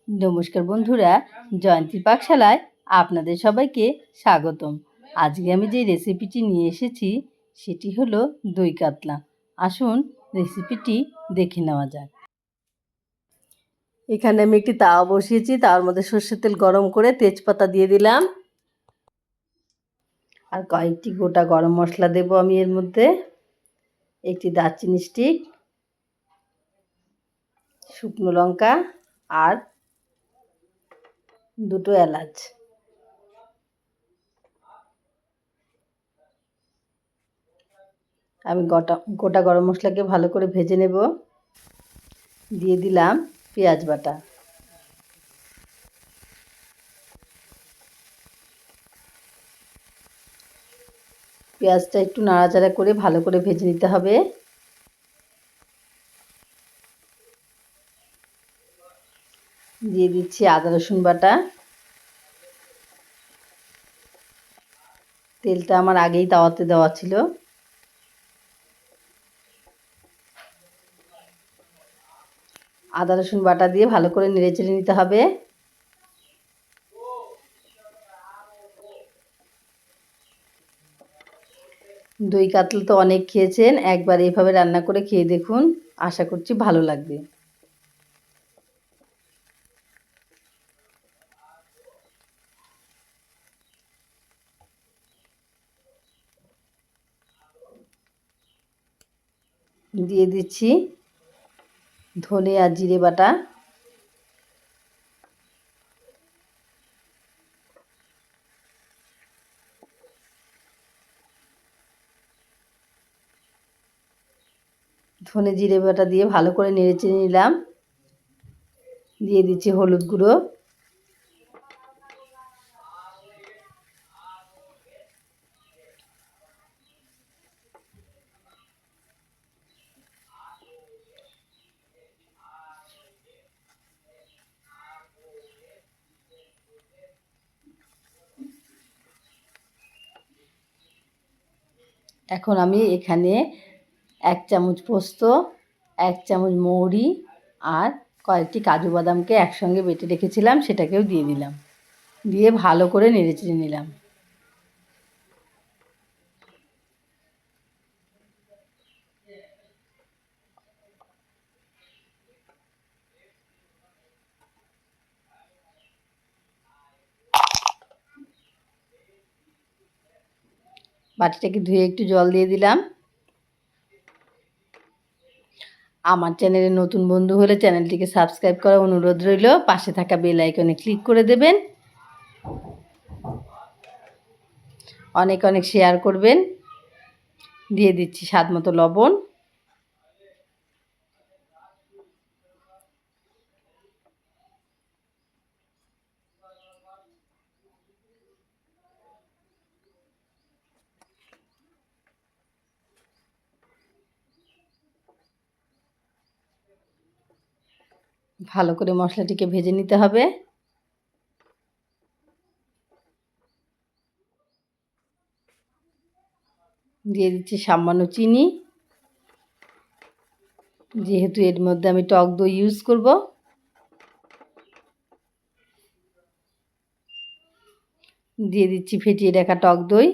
নমস্কার বন্ধুরা, জয়ন্তী পাকশালায় আপনাদের সবাইকে স্বাগতম। আজকে আমি যে রেসিপিটি নিয়ে এসেছি সেটি হলো দই কাতলা। আসুন রেসিপিটি দেখে নেওয়া যাক। এখানে আমি একটি তাওয়া বসিয়েছি, তাওয়ার মধ্যে সর্ষের তেল গরম করে তেজপাতা দিয়ে দিলাম আর কয়েকটি গোটা গরম মশলা দেব আমি এর মধ্যে। একটি দারচিনি স্টিক, শুকনো লঙ্কা আর দুটো এলাচ। আমি গোটা গরম মশলাকে ভালো করে ভেজে নেব। দিয়ে দিলাম পেঁয়াজ বাটা। পেঁয়াজটা একটু নাড়াচাড়া করে ভালো করে ভেজে নিতে হবে। দিয়ে দিচ্ছি আদা রসুন বাটা। তেলটা আমার আগেই তাওয়াতে দেওয়া ছিল। আদা রসুন বাটা দিয়ে ভালো করে নেড়েচেড়ে নিতে হবে। দই কাতলা তো অনেক খেয়েছেন, একবার এইভাবে রান্না করে খেয়ে দেখুন, আশা করছি ভালো লাগবে। দিয়ে দিচ্ছি ধনে আর জিরে বাটা। ধনে জিরে বাটা দিয়ে ভালো করে নেড়েচেড়ে নিলাম। দিয়ে দিচ্ছি হলুদ গুঁড়ো, এখন আমি এখানে 1 চামচ পোস্ত, 1 চামচ মৌরি আর কয়েকটি কাজু বাদামকে একসঙ্গে বেটে রেখেছিলাম, সেটাকেও দিয়ে দিলাম। দিয়ে ভালো করে নেড়েচেড়ে নিলাম। বাটিটাকে ধুয়ে একটু জল দিয়ে দিলাম। আমার চ্যানেলে নতুন বন্ধু হলে চ্যানেলটিকে সাবস্ক্রাইব করার অনুরোধ রইল। পাশে থাকা বেল আইকনে ক্লিক করে দেবেন। অনেক অনেক শেয়ার করবেন। দিয়ে দিচ্ছি স্বাদ মতো লবণ। ভালো করে মশলাটিকে ভেজে নিতে হবে। দিয়ে দিচ্ছি সামান্য চিনি, যেহেতু এর মধ্যে আমি টক দই ইউজ করব। দিয়ে দিচ্ছি ফেটিয়ে রাখা টক দই।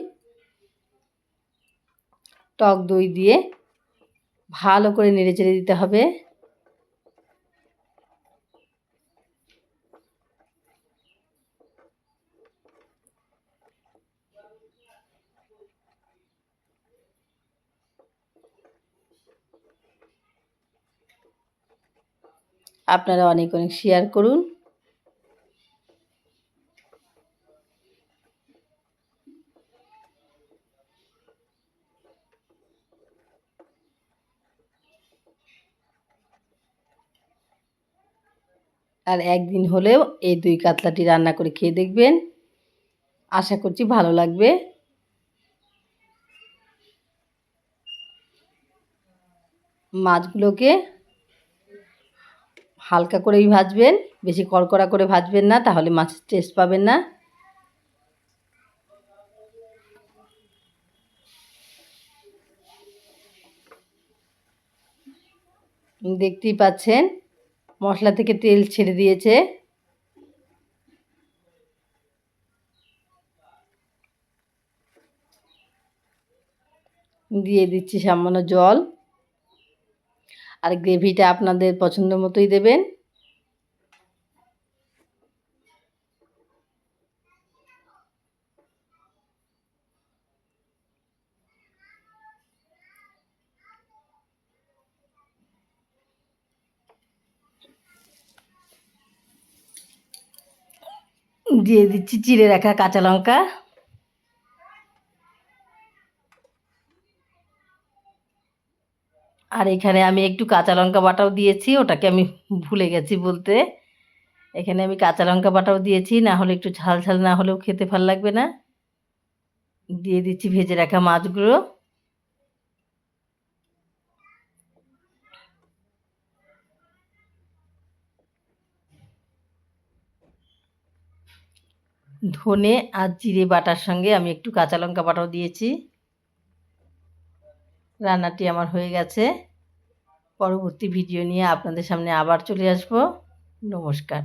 টক দই দিয়ে ভালো করে নেড়েচেড়ে দিতে হবে। আপনারা অনেক অনেক শেয়ার করুন। আর একদিন হলেও এই দই কাতলাটি রান্না করে খেয়ে দেখবেন, আশা করছি ভালো লাগবে। মাছগুলোকে হালকা করেই ভাজবেন, বেশি কড়কড়া করে ভাজবেন না, তাহলে মাছের টেস্ট পাবেন না। দেখতেই পাচ্ছেন মশলা থেকে তেল ছেড়ে দিয়েছে। দিয়ে দিচ্ছি সামান্য জল, আর গ্রেভিটা আপনাদের পছন্দ মতোই দেবেন। দিয়ে দিচ্ছি চিড়ে রাখা কাঁচা লঙ্কা, আর এখানে আমি একটু কাঁচা লঙ্কা বাটাও দিয়েছি, ওটাকে আমি ভুলে গেছি বলতে। এখানে আমি কাঁচা লঙ্কা বাটাও দিয়েছি, না হলে একটু ঝাল ঝাল না হলেও খেতে ভালো লাগবে না। দিয়ে দিচ্ছি ভেজে রাখা মাছগুলো, ধনে আর জিরে বাটার সঙ্গে আমি একটু কাঁচা লঙ্কা বাটাও দিয়েছি। রান্নাটি আমার হয়ে গেছে। পরবর্তী ভিডিও নিয়ে আপনাদের সামনে আবার চলে আসবো। নমস্কার।